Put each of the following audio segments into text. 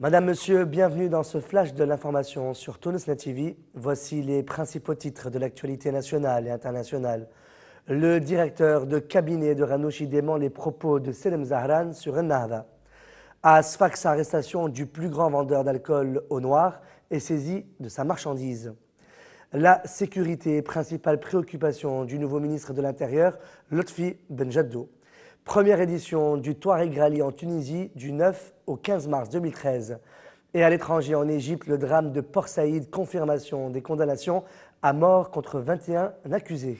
Madame, Monsieur, bienvenue dans ce flash de l'information sur Tunisnet TV. Voici les principaux titres de l'actualité nationale et internationale. Le directeur de cabinet de Ranouchi dément les propos de Selem Zahran sur Ennahda. À Sfax, arrestation du plus grand vendeur d'alcool au noir est saisi de sa marchandise. La sécurité, principale préoccupation du nouveau ministre de l'Intérieur, Lotfi Benjaddo. Première édition du Touareg Rally en Tunisie du 9 au 15 mars 2013. Et à l'étranger, en Égypte, le drame de Port Saïd, confirmation des condamnations à mort contre 21 accusés.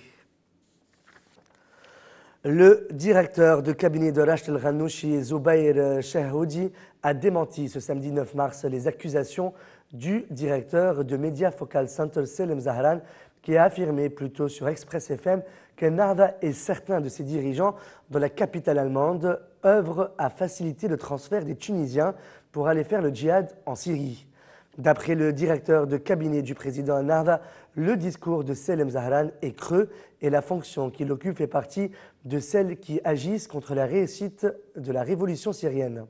Le directeur de cabinet de Rachd el-Ghannouchi, Zoubair Chehhoudi, a démenti ce samedi 9 mars les accusations du directeur de Media Focal Center Selem Zahran, qui a affirmé plutôt sur Express FM qu'Ennahda et certains de ses dirigeants dans la capitale allemande œuvrent à faciliter le transfert des Tunisiens pour aller faire le djihad en Syrie. D'après le directeur de cabinet du président Ennahda, le discours de Selem Zahran est creux et la fonction qu'il occupe fait partie de celles qui agissent contre la réussite de la révolution syrienne.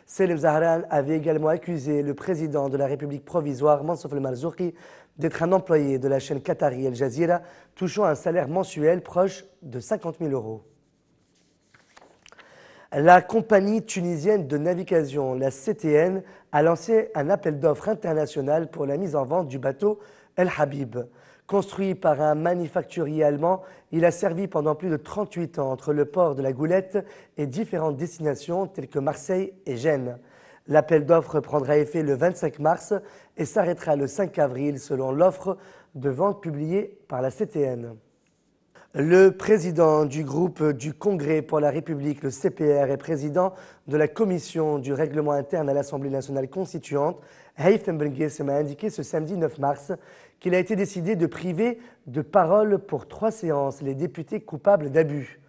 Selem Zahran avait également accusé le président de la République provisoire, Mansour el-Marzouki, d'être un employé de la chaîne qatari Al Jazeera, touchant un salaire mensuel proche de 50 000 €. La compagnie tunisienne de navigation, la CTN, a lancé un appel d'offres international pour la mise en vente du bateau El Habib. Construit par un manufacturier allemand, il a servi pendant plus de 38 ans entre le port de la Goulette et différentes destinations telles que Marseille et Gênes. L'appel d'offres prendra effet le 25 mars et s'arrêtera le 5 avril selon l'offre de vente publiée par la CTN. Le président du groupe du Congrès pour la République, le CPR, et président de la commission du règlement interne à l'Assemblée nationale constituante, Haitham Ben Guessem, a indiqué ce samedi 9 mars qu'il a été décidé de priver de parole pour 3 séances les députés coupables d'abus.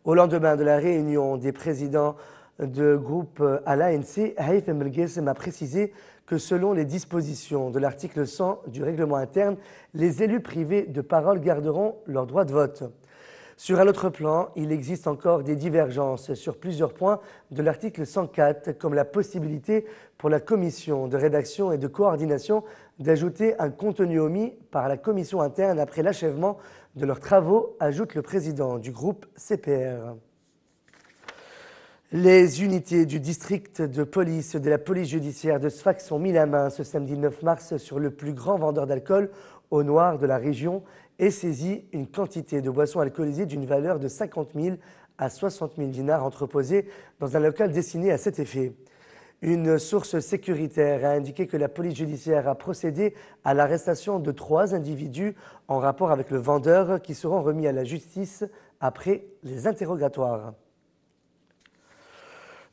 Au lendemain de la réunion des présidents de groupe à l'ANC, Haitham Ben Guessem a précisé que selon les dispositions de l'article 100 du règlement interne, les élus privés de parole garderont leur droit de vote. Sur un autre plan, il existe encore des divergences sur plusieurs points de l'article 104, comme la possibilité pour la commission de rédaction et de coordination d'ajouter un contenu omis par la commission interne après l'achèvement de leurs travaux, ajoute le président du groupe CPR. Les unités du district de police de la police judiciaire de Sfax ont mis la main ce samedi 9 mars sur le plus grand vendeur d'alcool au noir de la région et saisi une quantité de boissons alcoolisées d'une valeur de 50 000 à 60 000 dinars entreposées dans un local destiné à cet effet. Une source sécuritaire a indiqué que la police judiciaire a procédé à l'arrestation de 3 individus en rapport avec le vendeur qui seront remis à la justice après les interrogatoires.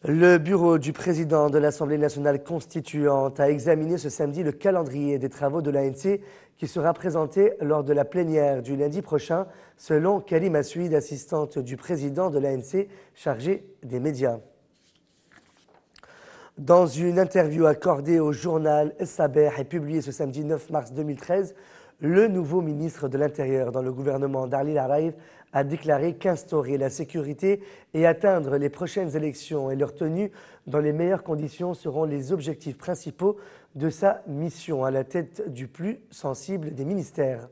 Le bureau du président de l'Assemblée nationale constituante a examiné ce samedi le calendrier des travaux de l'ANC qui sera présenté lors de la plénière du lundi prochain, selon Karim Assouid, assistante du président de l'ANC chargée des médias. Dans une interview accordée au journal Sabah et publiée ce samedi 9 mars 2013, le nouveau ministre de l'Intérieur dans le gouvernement d'Ali Laraïf a déclaré qu'instaurer la sécurité et atteindre les prochaines élections et leur tenue dans les meilleures conditions seront les objectifs principaux de sa mission à la tête du plus sensible des ministères.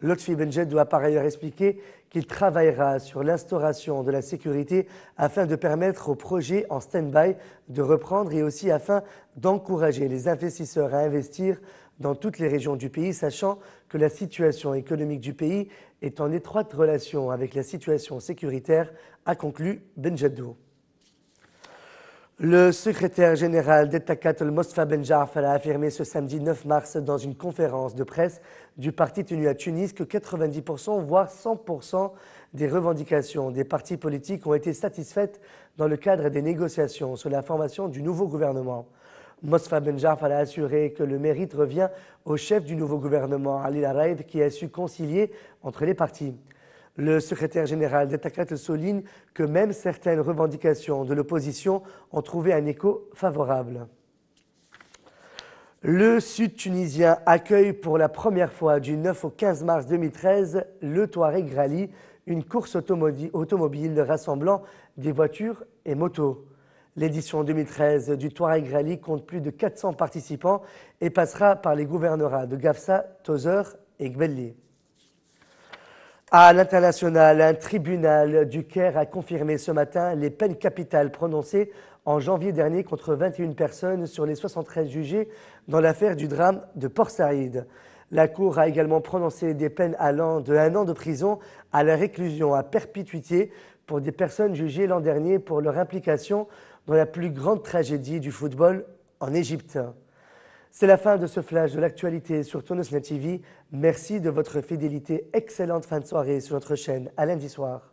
Lotfi Benjaddo a par ailleurs expliqué qu'il travaillera sur l'instauration de la sécurité afin de permettre aux projets en stand-by de reprendre et aussi afin d'encourager les investisseurs à investir dans toutes les régions du pays, sachant que la situation économique du pays est en étroite relation avec la situation sécuritaire, a conclu Benjaddo. Le secrétaire général d'Ettakat Mostfa Ben Jaafar a affirmé ce samedi 9 mars dans une conférence de presse du parti tenu à Tunis que 90% voire 100% des revendications des partis politiques ont été satisfaites dans le cadre des négociations sur la formation du nouveau gouvernement. Mostfa Ben Jaafar a assuré que le mérite revient au chef du nouveau gouvernement, Ali Laraïf, qui a su concilier entre les partis. Le secrétaire général d'Ettakat souligne que même certaines revendications de l'opposition ont trouvé un écho favorable. Le Sud tunisien accueille pour la première fois du 9 au 15 mars 2013 le Touareg Rally, une course automobile rassemblant des voitures et motos. L'édition 2013 du Touareg Rally compte plus de 400 participants et passera par les gouvernorats de Gafsa, Tozeur et Gbelli. À l'international, un tribunal du Caire a confirmé ce matin les peines capitales prononcées en janvier dernier contre 21 personnes sur les 73 jugées dans l'affaire du drame de Port Saïd. La Cour a également prononcé des peines allant de 1 an de prison à la réclusion à perpétuité pour des personnes jugées l'an dernier pour leur implication dans la plus grande tragédie du football en Égypte. C'est la fin de ce flash de l'actualité sur Tonos Net TV. Merci de votre fidélité. Excellente fin de soirée sur notre chaîne. À lundi soir.